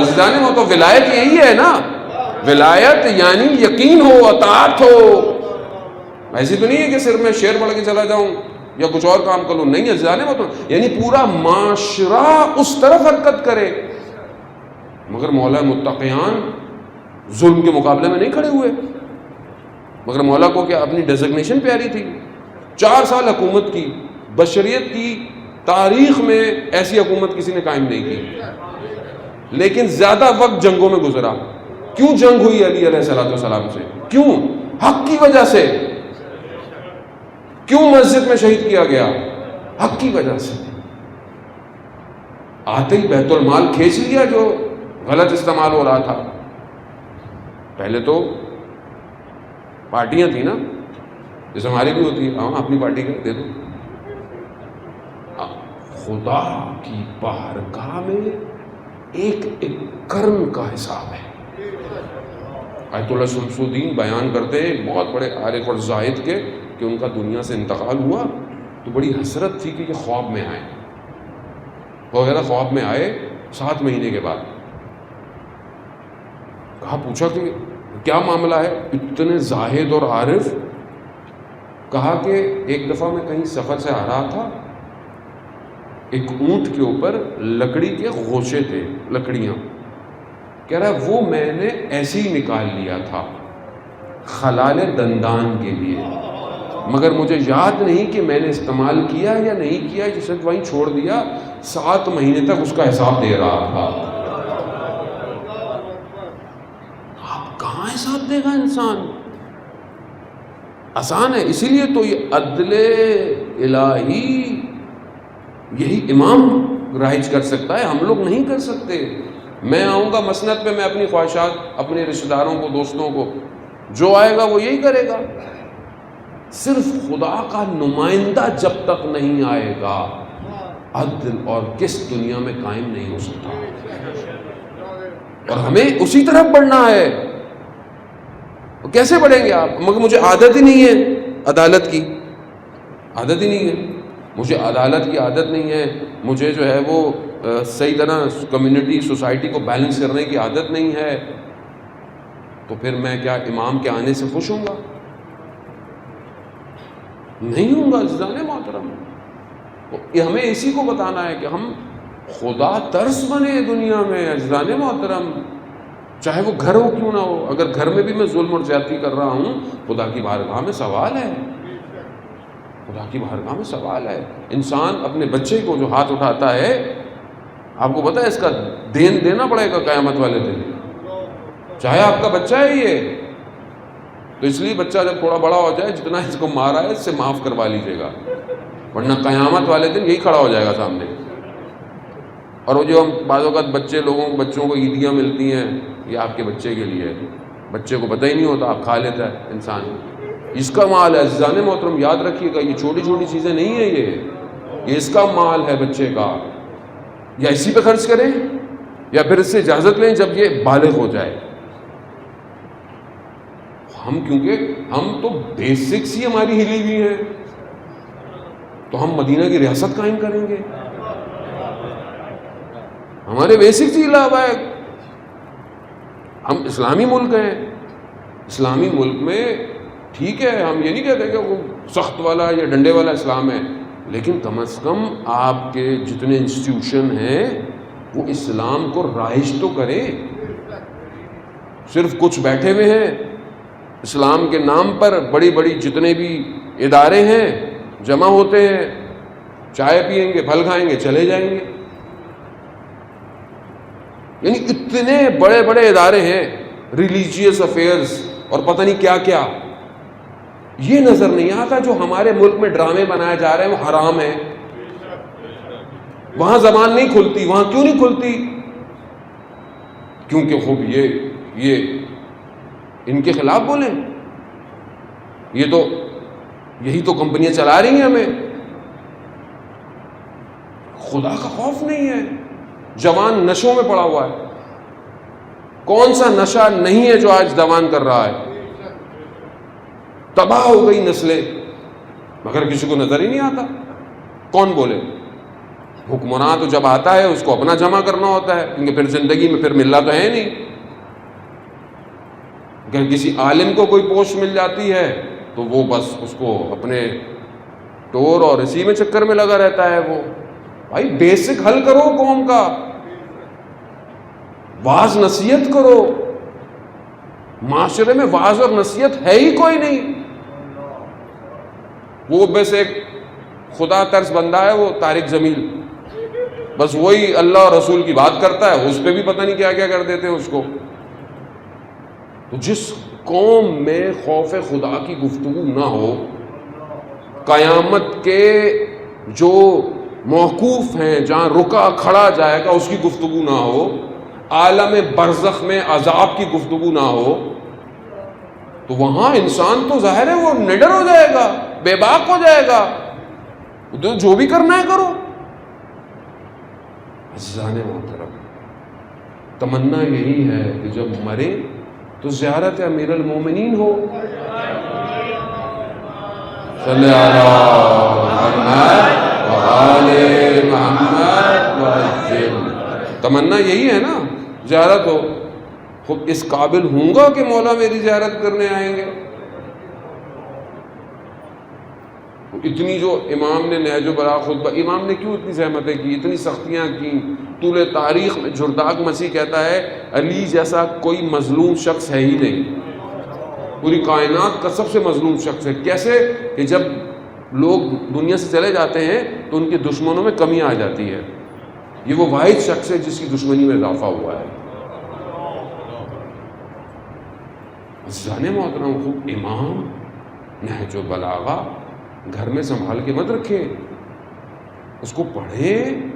عزیزان وہ تو ولایت یہی ہے نا، ولایت یعنی یقین ہو، اطاعت ہو. ایسی تو نہیں ہے کہ صرف میں شعر پڑھ کے چلا جاؤں یا کچھ اور کام کروں، نہیں عزیزان وہ تو یعنی پورا معاشرہ اس طرف حرکت کرے. مگر مولا متقیان ظلم کے مقابلے میں نہیں کھڑے ہوئے. مگر مولا کو کیا اپنی ڈیزگنیشن پیاری تھی. 4 سال حکومت کی، بشریت کی تاریخ میں ایسی حکومت کسی نے قائم نہیں کی، لیکن زیادہ وقت جنگوں میں گزرا. کیوں جنگ ہوئی علی علیہ السلام سے؟ کیوں؟ حق کی وجہ سے. کیوں مسجد میں شہید کیا گیا؟ حق کی وجہ سے. آتے ہی بیت المال کھینچ لیا جو غلط استعمال ہو رہا تھا. پہلے تو پارٹیاں تھیں نا، جیسے ہماری بھی ہوتی ہے، ہاں اپنی پارٹی کا دے دو. خدا کی بارگاہ میں ایک ایک کرم کا حساب ہے. آیت اللہ شمس الدین بیان کرتے ہیں بہت بڑے عارف اور زاہد کے کہ ان کا دنیا سے انتقال ہوا تو بڑی حسرت تھی کہ یہ خواب میں آئے وغیرہ. خواب میں آئے 7 مہینے کے بعد. کہا پوچھا کہ کیا معاملہ ہے؟ اتنے زاہد اور عارف. کہا کہ ایک دفعہ میں کہیں سفر سے آ رہا تھا، ایک اونٹ کے اوپر لکڑی کے گوشے تھے، لکڑیاں. کہہ رہا ہے وہ میں نے ایسے ہی نکال لیا تھا خلال دندان کے لیے، مگر مجھے یاد نہیں کہ میں نے استعمال کیا یا نہیں کیا، جسے وہیں چھوڑ دیا. 7 مہینے تک اس کا حساب دے رہا تھا. آپ کہاں حساب دے گا انسان؟ آسان ہے. اسی لیے تو یہ عدل الہی یہی امام رائج کر سکتا ہے، ہم لوگ نہیں کر سکتے. میں آؤں گا مسند پہ، میں اپنی خواہشات اپنے رشتہ داروں کو، دوستوں کو، جو آئے گا وہ یہی کرے گا. صرف خدا کا نمائندہ جب تک نہیں آئے گا عدل اور کس دنیا میں قائم نہیں ہو سکتا. اور ہمیں اسی طرف بڑھنا ہے. کیسے بڑھیں گے آپ؟ مگر مجھے عادت ہی نہیں ہے عدالت کی، عادت ہی نہیں ہے. مجھے عدالت کی عادت نہیں ہے، مجھے جو ہے وہ صحیح طرح کمیونٹی سوسائٹی کو بیلنس کرنے کی عادت نہیں ہے. تو پھر میں کیا امام کے آنے سے خوش ہوں گا؟ نہیں ہوں گا. عزیزان محترم، یہ ہمیں اسی کو بتانا ہے کہ ہم خدا ترس بنے دنیا میں. عزیزان محترم، چاہے وہ گھر ہو کیوں نہ ہو، اگر گھر میں بھی میں ظلم اور زیادتی کر رہا ہوں، خدا کی بارگاہ میں سوال ہے. خدا کی بارگاہ میں سوال ہے. انسان اپنے بچے کو جو ہاتھ اٹھاتا ہے، آپ کو پتہ ہے اس کا دین دینا پڑے گا قیامت والے دن. چاہے آپ کا بچہ ہے یہ، تو اس لیے بچہ جب تھوڑا بڑا ہو جائے، جتنا اس کو مارا ہے اس سے معاف کروا لیجیے گا، ورنہ قیامت والے دن یہی کھڑا ہو جائے گا سامنے. اور وہ جو ہم بعض اوقات بچوں کو عیدیاں ملتی ہیں، یہ آپ کے بچے کے لیے، بچے کو پتہ ہی نہیں ہوتا، آپ کھا لیتا ہے انسان. اس کا مال ہے. عزیزان محترم یاد رکھیے گا، یہ چھوٹی چھوٹی چیزیں نہیں ہیں، یہ اس کا مال ہے بچے کا. یا اسی پہ خرچ کریں یا پھر اس سے اجازت لیں جب یہ بالغ ہو جائے. کیونکہ ہم تو بیسکس ہی ہماری ہلی ہوئی ہیں، تو ہم مدینہ کی ریاست قائم کریں گے؟ ہمارے بیسکس ہی ہلا ہوا ہے. ہم اسلامی ملک ہیں. اسلامی ملک میں ٹھیک ہے، ہم یہ نہیں کہتے کہ وہ سخت والا یا ڈنڈے والا اسلام ہے، لیکن کم از کم آپ کے جتنے انسٹیٹیوشن ہیں وہ اسلام کو رائج تو کریں. صرف کچھ بیٹھے ہوئے ہیں اسلام کے نام پر، بڑی بڑی جتنے بھی ادارے ہیں جمع ہوتے ہیں، چائے پیئیں گے، پھل کھائیں گے، چلے جائیں گے. یعنی اتنے بڑے بڑے ادارے ہیں، ریلیجیس افیئرز اور پتہ نہیں کیا کیا. یہ نظر نہیں آتا جو ہمارے ملک میں ڈرامے بنائے جا رہے ہیں وہ حرام ہیں. وہاں زبان نہیں کھلتی. وہاں کیوں نہیں کھلتی؟ کیونکہ خوب یہ ان کے خلاف بولیں. یہی تو کمپنیاں چلا رہی ہیں ہمیں. خدا کا خوف نہیں ہے. جوان نشوں میں پڑا ہوا ہے. کون سا نشہ نہیں ہے جو آج دوان کر رہا ہے؟ تباہ ہو گئی نسلیں، مگر کسی کو نظر ہی نہیں آتا. کون بولے؟ حکمراں تو جب آتا ہے اس کو اپنا جمع کرنا ہوتا ہے، کیونکہ پھر زندگی میں پھر ملنا تو ہے نہیں. اگر کسی عالم کو کوئی پوسٹ مل جاتی ہے تو وہ بس اس کو اپنے ٹور اور اسی میں چکر میں لگا رہتا ہے. وہ بھائی بیسک حل کرو قوم کا، واعظ نصیحت کرو. معاشرے میں واعظ اور نصیحت ہے ہی کوئی نہیں. وہ بس ایک خدا ترس بندہ ہے وہ طارق جمیل، بس وہی اللہ اور رسول کی بات کرتا ہے، اس پہ بھی پتہ نہیں کیا کیا کر دیتے ہیں اس کو. تو جس قوم میں خوف خدا کی گفتگو نہ ہو، قیامت کے جو موقوف ہیں جہاں رکا کھڑا جائے گا اس کی گفتگو نہ ہو، عالم برزخ میں عذاب کی گفتگو نہ ہو، تو وہاں انسان تو ظاہر ہے وہ نڈر ہو جائے گا، بے باک ہو جائے گا. جو بھی کرنا ہے کرو. عزیزان محترم، تمنا یہی ہے کہ جب مرے تو زیارت امیر المومنین ہو. صلی اللہ محمد وآل محمد وسلم. تمنا یہی ہے نا، زیارت ہو. خود اس قابل ہوں گا کہ مولا میری زیارت کرنے آئیں گے؟ اتنی جو امام نے نہج البلاغہ خطبہ، امام نے کیوں اتنی زحمتیں کی، اتنی سختیاں کی؟ طول تاریخ میں جھرداق مسیح کہتا ہے علی جیسا کوئی مظلوم شخص ہے ہی نہیں، پوری کائنات کا سب سے مظلوم شخص ہے. کیسے کہ جب لوگ دنیا سے چلے جاتے ہیں تو ان کے دشمنوں میں کمی آ جاتی ہے. یہ وہ واحد شخص ہے جس کی دشمنی میں اضافہ ہوا ہے. عزیزان محترم، خوب امام نہج البلاغہ گھر میں سنبھال کے مت رکھیں، اس کو پڑھیں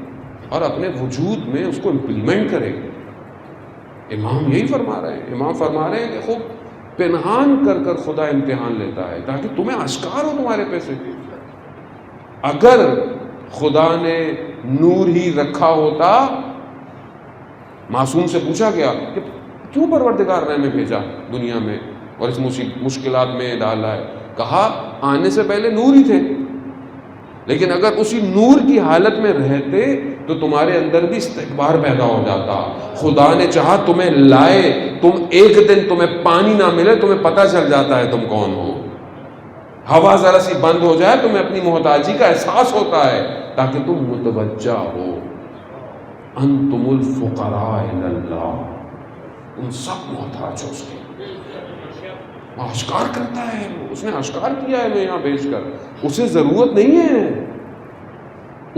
اور اپنے وجود میں اس کو امپلیمنٹ کریں. امام یہی فرما رہے ہیں. امام فرما رہے ہیں کہ خوب پنہان کر کر خدا امتحان لیتا ہے تاکہ تمہیں اشکار ہو تمہارے پیسے. اگر خدا نے نور ہی رکھا ہوتا، معصوم سے پوچھا گیا کہ کیوں پروردگار نے ہمیں بھیجا دنیا میں اور اس مشکلات میں ڈالا ہے؟ کہا آنے سے پہلے نور ہی تھے، لیکن اگر اسی نور کی حالت میں رہتے تو تمہارے اندر بھی استکبار پیدا ہو جاتا. خدا نے چاہا تمہیں لائے، تم ایک دن تمہیں پانی نہ ملے تمہیں پتہ چل جاتا ہے تم کون ہو. ہوا ذرا سی بند ہو جائے تمہیں اپنی محتاجی کا احساس ہوتا ہے تاکہ تم متوجہ ہو. انتم الفقراء الی اللہ، تم سب محتاج ہو اس کے. اشکار کرتا ہے، اس نے اشکار کیا ہے میں یہاں بھیج کر. اسے ضرورت نہیں ہے،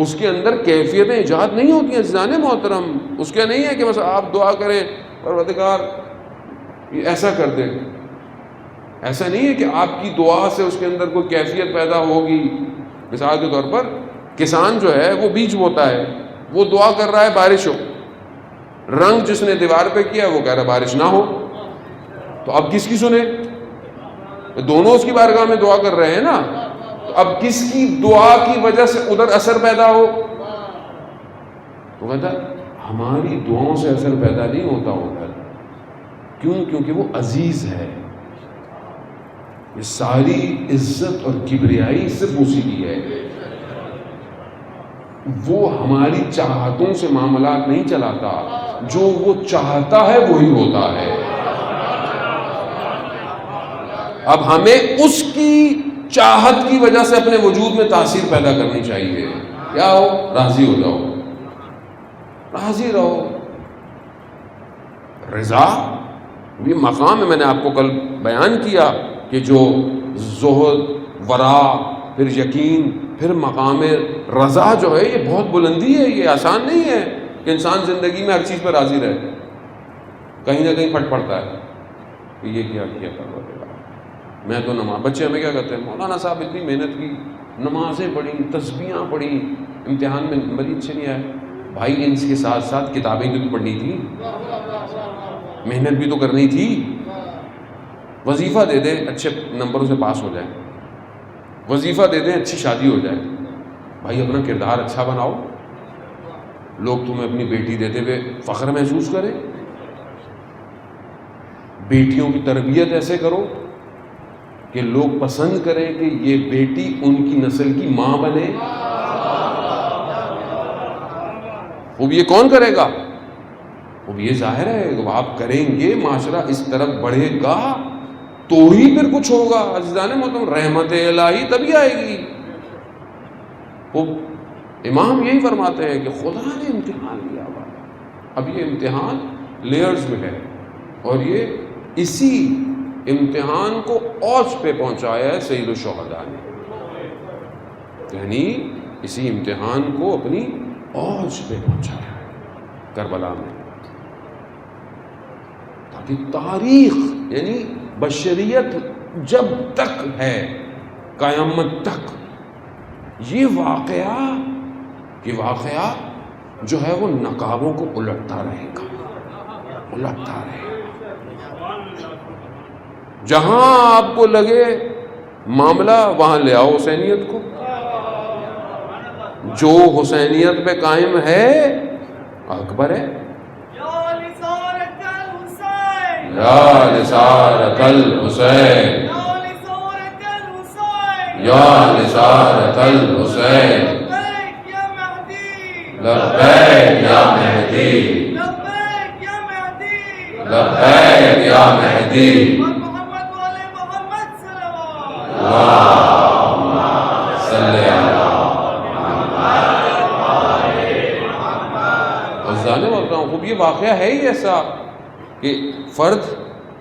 اس کے اندر کیفیتیں ایجاد نہیں ہوتی ہیں. عزیزان محترم، اس کے نہیں ہے کہ مثلا آپ دعا کریں پروردگار ایسا کر دے. ایسا نہیں ہے کہ آپ کی دعا سے اس کے اندر کوئی کیفیت پیدا ہوگی. مثال کے طور پر کسان جو ہے وہ بیج بوتا ہے، وہ دعا کر رہا ہے بارش ہو. رنگ جس نے دیوار پہ کیا وہ کہہ رہا ہے بارش نہ ہو. تو اب کس کی سنے؟ دونوں اس کی بارگاہ میں دعا کر رہے ہیں نا. تو اب کس کی دعا کی وجہ سے ادھر اثر پیدا ہو؟ تو کہتا ہماری دعاؤں سے اثر پیدا نہیں ہوتا ادھر. کیوں؟ کیونکہ وہ عزیز ہے. یہ ساری عزت اور کبریائی صرف اسی کی ہے. وہ ہماری چاہتوں سے معاملات نہیں چلاتا، جو وہ چاہتا ہے وہی ہوتا ہے. اب ہمیں اس کی چاہت کی وجہ سے اپنے وجود میں تاثیر پیدا کرنی چاہیے. کیا ہو؟ راضی ہو جاؤ، راضی رہو. رضا یہ مقام ہے، میں نے آپ کو کل بیان کیا کہ جو زہد، ورا، پھر یقین، پھر مقام رضا جو ہے یہ بہت بلندی ہے. یہ آسان نہیں ہے کہ انسان زندگی میں ہر چیز پر راضی رہے. کہیں نہ کہیں پھٹ پڑتا ہے کہ یہ کیا کیا تھا میں تو نماز. بچے ہمیں کیا کہتے ہیں مولانا صاحب اتنی محنت کی، نمازیں پڑھیں، تسبیحاں پڑھیں، امتحان میں نمبر ہی اچھے نہیں آئے. بھائی ان کے ساتھ ساتھ کتابیں بھی تو پڑھنی تھی، محنت بھی تو کرنی تھی. وظیفہ دے دیں اچھے نمبروں سے پاس ہو جائے، وظیفہ دے دیں اچھی شادی ہو جائے. بھائی اپنا کردار اچھا بناؤ، لوگ تمہیں اپنی بیٹی دیتے ہوئے فخر محسوس کریں. بیٹیوں کی تربیت ایسے کرو کہ لوگ پسند کریں کہ یہ بیٹی ان کی نسل کی ماں بنے. خوب یہ کون کرے گا؟ خوب یہ ظاہر ہے کہ آپ کریں گے، معاشرہ اس طرف بڑھے گا تو ہی پھر کچھ ہوگا۔ عزیزان محترم، رحمت الہی تبھی آئے گی۔ خوب امام یہی فرماتے ہیں کہ خدا نے امتحان لیا ہوا ہے، اب یہ امتحان لیئرز میں ہے، اور یہ اسی امتحان کو اوج پہ پہنچایا ہے سید الشہداء نے، یعنی اسی امتحان کو اپنی اوج پہ پہنچایا ہے کربلا میں، تاکہ تاریخ یعنی بشریت جب تک ہے قیامت تک یہ واقعہ جو ہے وہ نقابوں کو الٹتا رہے گا، الٹتا رہے گا۔ جہاں آپ کو لگے معاملہ وہاں لے آؤ حسینیت کو، جو حسینیت پہ قائم ہے اکبر ہے۔ یا نثارت الحسین، یا نثارت الحسین، لبیک یا مہدی، لبیک یا مہدی، اللہم صلی علی محمد۔ بولتا ہوں خوب یہ واقعہ ہے ہی ایسا کہ فرد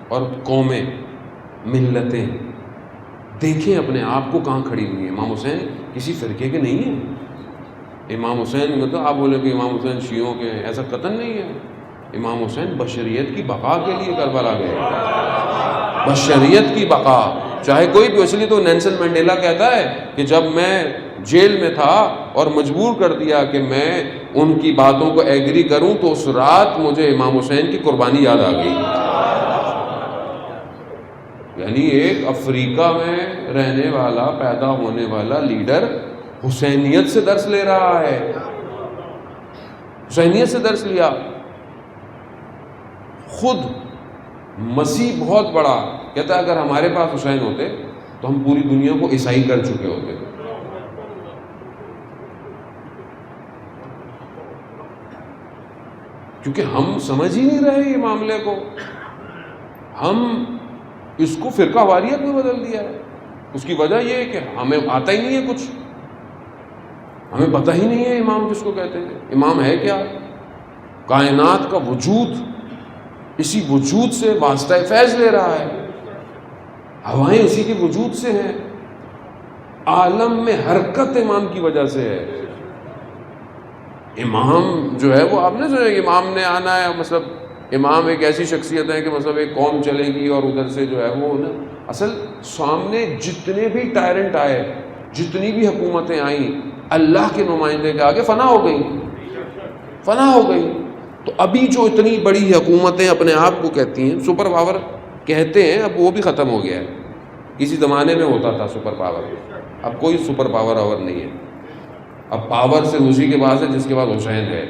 اور قومیں، ملتیں دیکھیں اپنے آپ کو کہاں کھڑی ہوئی ہیں۔ امام حسین کسی فرقے کے نہیں ہیں، امام حسین مطلب آپ بولے کہ امام حسین شیعوں کے ہیں، ایسا قطعاً نہیں ہے۔ امام حسین بشریت کی بقا کے لیے کربلا گئے، بشریت کی بقا، چاہے کوئی بھی۔ اس لیے تو نیلسن منڈیلا کہتا ہے کہ جب میں جیل میں تھا اور مجبور کر دیا کہ میں ان کی باتوں کو ایگری کروں تو اس رات مجھے امام حسین کی قربانی یاد آ گئی۔ یعنی ایک افریقہ میں رہنے والا، پیدا ہونے والا لیڈر حسینیت سے درس لے رہا ہے، حسینیت سے درس لیا۔ خود مسیح بہت بڑا کہتا ہے اگر ہمارے پاس حسین ہوتے تو ہم پوری دنیا کو عیسائی کر چکے ہوتے۔ کیونکہ ہم سمجھ ہی نہیں رہے یہ معاملے کو، ہم اس کو فرقہ واریت میں بدل دیا ہے۔ اس کی وجہ یہ ہے کہ ہمیں آتا ہی نہیں ہے کچھ، ہمیں پتہ ہی نہیں ہے امام کس کو کہتے ہیں، امام ہے کیا۔ کائنات کا وجود اسی وجود سے واسطہ فیض لے رہا ہے، ہوائیں اسی کے وجود سے ہیں، عالم میں حرکت امام کی وجہ سے ہے۔ امام جو ہے وہ آپ نے سنا کہ امام نے آنا ہے، مطلب امام ایک ایسی شخصیت ہے کہ مطلب ایک قوم چلے گی اور ادھر سے جو ہے وہ اصل سامنے جتنے بھی ٹائرنٹ آئے، جتنی بھی حکومتیں آئیں، اللہ کے نمائندے کے آگے فنا ہو گئی، فنا ہو گئی۔ تو ابھی جو اتنی بڑی حکومتیں اپنے آپ کو کہتی ہیں سپر پاور کہتے ہیں، اب وہ بھی ختم ہو گیا ہے۔ کسی زمانے میں ہوتا تھا سپر پاور، اب کوئی سپر پاور اور نہیں ہے۔ اب پاور سے اسی کے پاس ہے جس کے پاس حسین ہے۔